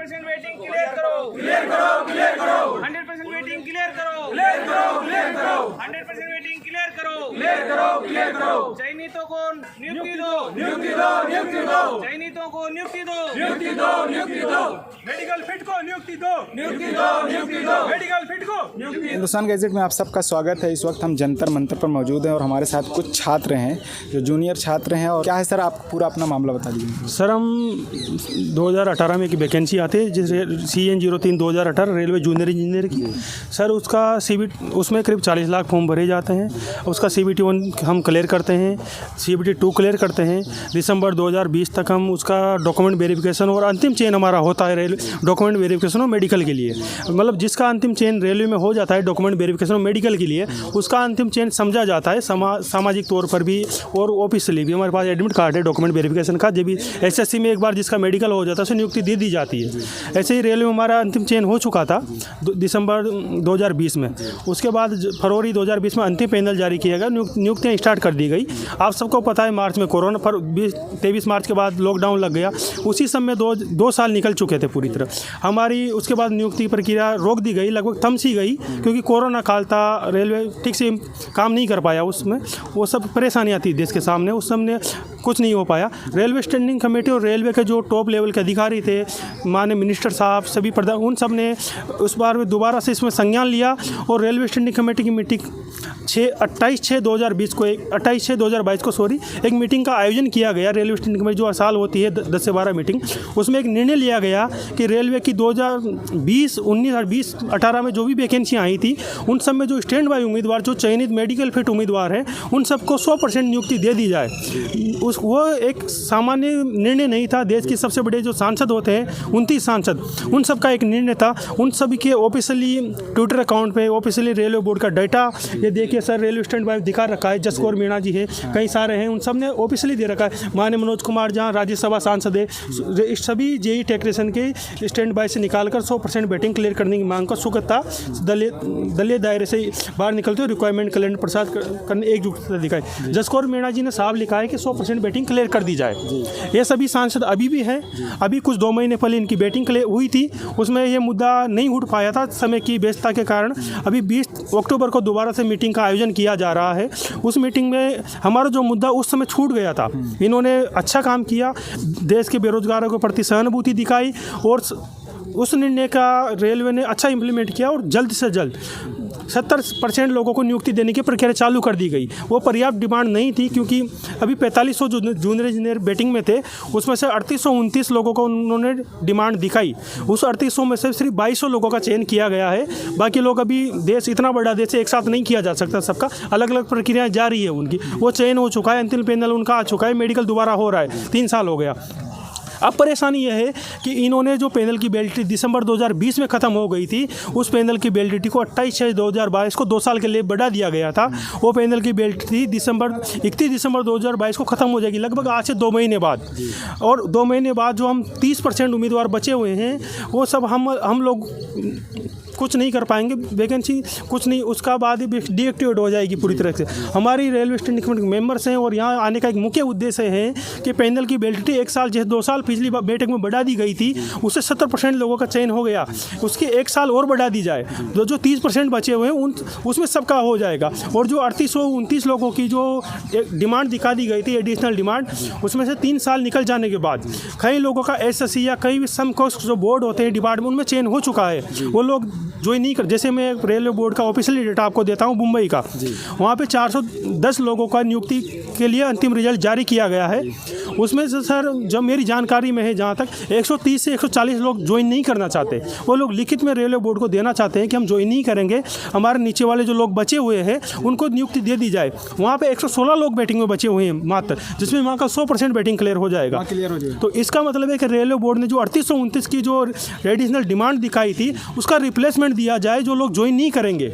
100% waiting clear करो 100% waiting clear करो 100% waiting clear करो चयनितों को नियुक्ति दो चयनितों को नियुक्ति दो मेडिकल फिट को नियुक्ति दो मेडिकल फिट को। हिंदुस्तान गैजेट में आप सबका स्वागत है। इस वक्त हम जंतर मंतर पर मौजूद हैं और हमारे साथ कुछ छात्र हैं जो जूनियर छात्र हैं। और क्या है सर, आप पूरा अपना मामला बता दीजिए। सर, हम 2018 में एक वैकेंसी आती है जिस CN03 2018 रेलवे जूनियर इंजीनियर की। सर उसका उसमें करीब 40 लाख फॉर्म भरे जाते हैं। उसका CBT 1 हम क्लियर करते हैं, CBT 2 क्लियर करते हैं। दिसंबर 2020 तक हम उसका डॉक्यूमेंट वेरिफिकेशन और अंतिम चेन हमारा होता है रेलवे डॉक्यूमेंट वेरिफिकेशन और मेडिकल के लिए। मतलब जिसका अंतिम चेन रेलवे में हो जाता है डॉक्यूमेंट वेरिफिकेशन और मेडिकल के लिए, उसका अंतिम चेन समझा जाता है सामाजिक तौर पर भी और ऑफिशियली भी। हमारे पास एडमिट कार्ड है डॉक्यूमेंट वेरिफिकेशन का। जब भी SSC में एक बार जिसका मेडिकल हो जाता है उसे नियुक्ति दे दी जाती है। ऐसे ही रेलवे में हमारा अंतिम चेन हो चुका था दिसंबर 2020 में। उसके बाद फरवरी 2020 में अंतिम पैनल जारी किया गया, नियुक्तियाँ स्टार्ट कर दी गई। आप सबको पता है मार्च में कोरोना 23 मार्च के बाद लॉकडाउन लग गया। उसी समय 2 साल निकल चुके थे पूरी तरह हमारी। उसके बाद नियुक्ति प्रक्रिया रोक दी गई, लगभग थम सी गई क्योंकि कोरोना काल था। रेलवे ठीक से काम नहीं कर पाया उसमें, वो सब परेशानियाँ थी देश के सामने। उस समय कुछ नहीं हो पाया। रेलवे स्टैंडिंग कमेटी और रेलवे के जो टॉप लेवल के अधिकारी थे, माननीय मिनिस्टर साहब, सभी प्रधान, उन सब ने उस बार में दोबारा से इसमें संज्ञान लिया और रेलवे स्टैंडिंग कमेटी की मीटिंग 28/6/2022 को एक मीटिंग का आयोजन किया गया। रेलवे स्टैंडिंग कमेटी जो साल होती है 10 से 12 मीटिंग, उसमें एक निर्णय लिया गया कि रेलवे की 2020, 19 और 2018 में जो भी वैकेंसियाँ आई थी उन सब में जो स्टैंड बाई उम्मीदवार, जो चयनित मेडिकल फिट उम्मीदवार हैं, उन सबको 100% नियुक्ति दे दी जाए। वो एक सामान्य निर्णय नहीं था। देश के सबसे बड़े जो सांसद होते हैं 29 सांसद, उन सब का एक निर्णय था। उन सभी के ऑफिशियली ट्विटर अकाउंट पे ऑफिशियली रेलवे बोर्ड का डाटा, ये देखिए सर, रेलवे स्टैंड बाय दिखा रखा है। जसकौर मीणा जी है, कई सारे हैं, उन सब ने ऑफिशियली दे रखा है। माननीय मनोज कुमार जहाँ राज्यसभा सांसद है, सभी JEE टेक्नीशियन के स्टैंड बाय से निकालकर 100% वेटिंग क्लियर करने की मांग का सुगता दलीय दायरे से बाहर निकलते हुए रिक्वायरमेंट कैलेंडर प्रसाद करने एकजुटता दिखाई। जसकौर मीणा जी ने साफ लिखा है कि 100% बैटिंग क्लियर कर दी जाए। ये सभी सांसद अभी भी हैं। अभी कुछ 2 महीने पहले इनकी बैटिंग क्लियर हुई थी, उसमें ये मुद्दा नहीं उठ पाया था समय की व्यस्तता के कारण। अभी 20 अक्टूबर को दोबारा से मीटिंग का आयोजन किया जा रहा है। उस मीटिंग में हमारा जो मुद्दा उस समय छूट गया था, इन्होंने अच्छा काम किया, देश के बेरोजगारों के प्रति सहानुभूति दिखाई और उस निर्णय का रेलवे ने अच्छा इम्प्लीमेंट किया और जल्द से जल्द 70% लोगों को नियुक्ति देने की प्रक्रिया चालू कर दी गई। वो पर्याप्त डिमांड नहीं थी क्योंकि अभी 4500 जो जूनियर इंजीनियर बैटिंग में थे, उसमें से 3829 लोगों को उन्होंने डिमांड दिखाई। उस 3800 में से सिर्फ 2200 लोगों का चयन किया गया है। बाकी लोग, अभी देश इतना बड़ा देश है, एक साथ नहीं किया जा सकता सबका, अलग अलग प्रक्रियाएँ जारी है उनकी। वो चयन हो चुका है, अंतिम पैनल उनका आ चुका है, मेडिकल दोबारा हो रहा है, 3 साल हो गया। अब परेशानी यह है कि इन्होंने जो पैनल की वैलिडिटी दिसंबर 2020 में ख़त्म हो गई थी, उस पैनल की वैलिडिटी को 28/6/2022 को 2 साल के लिए बढ़ा दिया गया था। वो पैनल की वैलिडिटी 31 दिसंबर 2022 को ख़त्म हो जाएगी, लगभग आज से 2 महीने बाद। और 2 महीने बाद जो हम 30% उम्मीदवार बचे हुए हैं, वो सब हम लोग कुछ नहीं कर पाएंगे, वैकेंसी कुछ नहीं, उसका बाद ही डीएक्टिवेट हो जाएगी पूरी तरह से। हमारी रेलवे स्टैंडिंग कमेटी मेंबर्स हैं और यहाँ आने का एक मुख्य उद्देश्य है कि पैनल की वैलिडिटी 1 साल, जैसे 2 साल पिछली बैठक में बढ़ा दी गई थी, उससे 70% लोगों का चयन हो गया, उसके 1 साल और बढ़ा दी जाए। जो 30% बचे हुए हैं उसमें सबका हो जाएगा। और जो 3829 लोगों की जो डिमांड दिखा दी गई थी, एडिशनल डिमांड, उसमें से 3 साल निकल जाने के बाद कई लोगों का SSC या कई भी समकक्ष जो बोर्ड होते हैं डिपार्टमेंट, उनमें चयन हो चुका है। वो लोग ज्वाइन नहीं कर, जैसे मैं रेलवे बोर्ड का ऑफिशियली डेटा आपको देता हूँ मुंबई का, वहाँ पे 410 लोगों का नियुक्ति के लिए अंतिम रिजल्ट जारी किया गया है। उसमें से सर, जब मेरी जानकारी में है जहाँ तक, 130 से 140 लोग ज्वाइन नहीं करना चाहते। वो लोग लिखित में रेलवे बोर्ड को देना चाहते हैं कि हम ज्वाइन नहीं करेंगे, हमारे नीचे वाले जो लोग बचे हुए हैं उनको नियुक्ति दे दी जाए। वहाँ पे 116 लोग बैटिंग में बचे हुए हैं मात्र, जिसमें वहाँ का 100% बैटिंग क्लियर हो जाएगा। तो इसका मतलब है कि रेलवे बोर्ड ने जो 3829 की जो एडिशनल डिमांड दिखाई थी, उसका रिप्लेसमेंट दिया जाए जो लोग ज्वाइन नहीं करेंगे।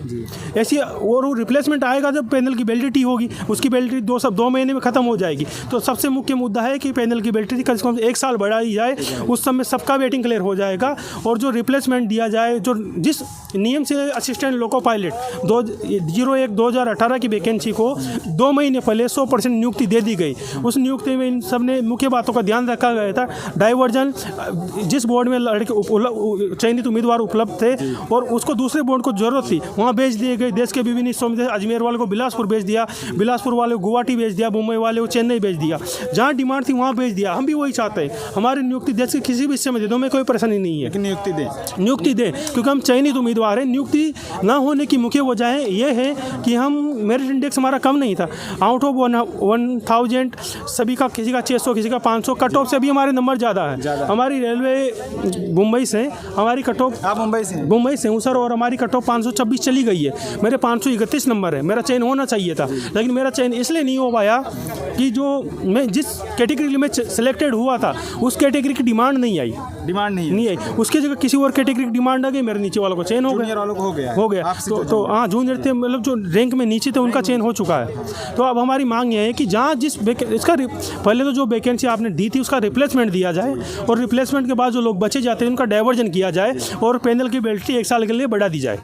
ऐसी और रिप्लेसमेंट आएगा जब पैनल की वैलिडिटी होगी, उसकी वैलिडिटी 2 महीने में ख़त्म हो जाएगी। तो सबसे मुख्य मुद्दा है है कि पैनल की वैलिडिटी कम से कम 1 साल बढ़ाई जाए, उस समय सबका वेटिंग क्लियर हो जाएगा। और जो रिप्लेसमेंट दिया जाए, जो जिस नियम से असिस्टेंट लोको पायलट 01/2018 की वैकेंसी को 2 महीने पहले 100% नियुक्ति दे दी गई। उस नियुक्ति में इन सब ने मुख्य बातों का ध्यान रखा गया था। डाइवर्जन, जिस बोर्ड में लड़के चयनित उम्मीदवार उपलब्ध थे और उसको दूसरे बोर्ड को जरूरत थी, वहाँ भेज दिए गए। देश के विभिन्न हिस्सों में अजमेर वाले को बिलासपुर भेज दिया, बिलासपुर वाले को गुवाहाटी भेज दिया, मुंबई वाले को चेन्नई भेज दिया। जहाँ डिमांड थी वहाँ भेज दिया। हम भी वही चाहते हैं, हमारी नियुक्ति देश के किसी भी हिस्से में दे दो, हमें कोई परेशानी नहीं है। नियुक्ति दें क्योंकि हम चयनित उम्मीदवार हैं। नियुक्ति ना होने की मुख्य वजह ये है कि हम मेरिट इंडेक्स हमारा कम नहीं था। आउट ऑफ 1000 सभी का, किसी का 600, किसी का 500, कट ऑफ से भी हमारे नंबर ज़्यादा है। हमारी रेलवे मुंबई से, हमारी कट ऑफ, आप मुंबई से हूँ सर, और हमारी कट ऑफ 526 चली गई है। मेरे 531 नंबर है। मेरा चयन होना चाहिए था, लेकिन मेरा चयन इसलिए नहीं हो पाया कि जो मैं जिस कैटेगरी में सिलेक्टेड हुआ था उस कैटेगरी की डिमांड नहीं आई। उसकी जगह किसी और कैटेगरी की डिमांड आ गई, मेरे नीचे वालों को चयन हो गया। तो हाँ, जूनियर थे, मतलब जो रैंक में नीचे थे उनका चयन हो चुका है। तो अब हमारी मांग ये है कि जहाँ इसका पहले तो जो वैकेंसी आपने दी थी उसका रिप्लेसमेंट दिया जाए, और रिप्लेसमेंट के बाद जो लोग बचे जाते हैं उनका डाइवर्जन किया जाए, और पैनल की वैलिडिटी 1 साल के लिए बढ़ा दी जाए।